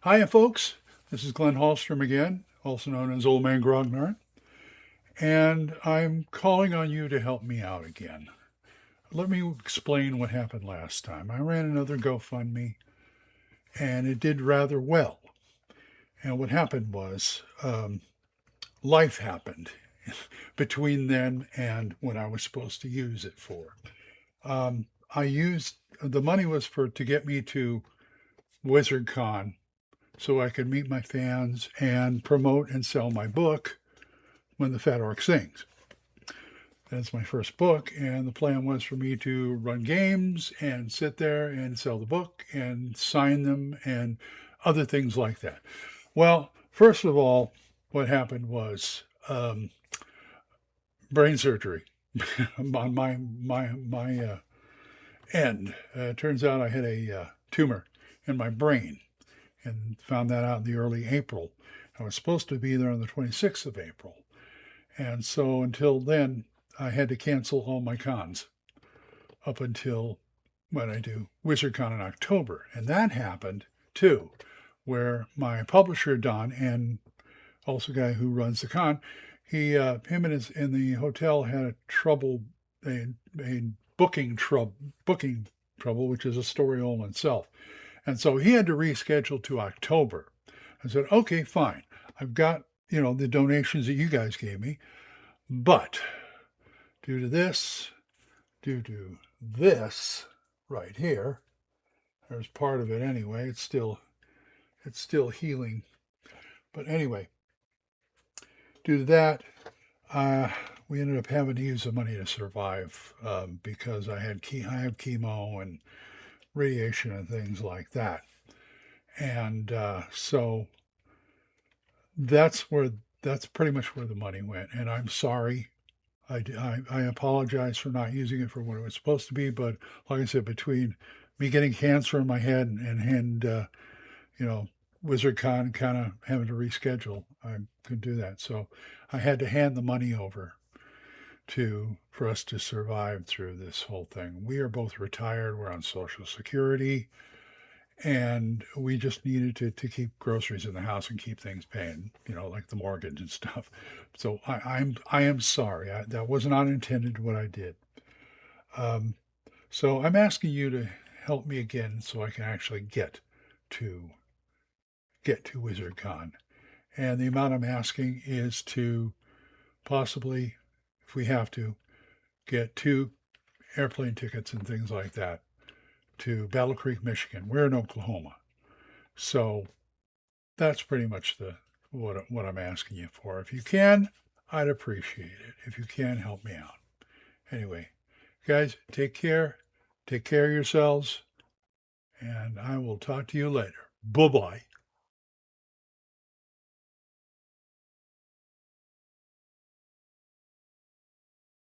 Hiya, folks. This is Glenn Hallstrom again, also known as Old Man Grognard, and I'm calling on you to help me out again. Let me explain what happened last time. I ran another GoFundMe, and it did rather well. And what happened was life happened between then and what I was supposed to use it for. I used the money was for to get me to WizardCon so I could meet my fans and promote and sell my book, When the Fat Orc Sings. That's my first book, and the plan was for me to run games and sit there and sell the book and sign them and other things like that. Well, first of all, what happened was brain surgery on my end. Turns out I had a tumor in my brain, and found that out in the early April. I was supposed to be there on the 26th of April. And so until then, I had to cancel all my cons up until when I do WizardCon in October. And that happened too, where my publisher, Don, and also the guy who runs the con, him and his in the hotel had a booking trouble, which is a story all in itself. And so he had to reschedule to October. I said, okay, fine. I've got, the donations that you guys gave me, but due to this right here, there's part of it anyway. It's still healing. But anyway, due to that, we ended up having to use the money to survive because I have chemo and radiation and things like that. And so that's pretty much where the money went. And I'm sorry. I apologize for not using it for what it was supposed to be. But like I said, between me getting cancer in my head and WizardCon kind of having to reschedule, I couldn't do that. So I had to hand the money over for us to survive through this whole thing. We are both retired. We're on Social Security, and we just needed to keep groceries in the house and keep things paying, like the mortgage and stuff. So I am sorry. That was not intended what I did. So I'm asking you to help me again so I can actually get to WizardCon. And the amount I'm asking is to possibly, if we have to, get 2 airplane tickets and things like that to Battle Creek, Michigan. We're in Oklahoma. So that's pretty much what I'm asking you for. If you can, I'd appreciate it. If you can, help me out. Anyway, guys, take care. Take care of yourselves. And I will talk to you later. Bye-bye.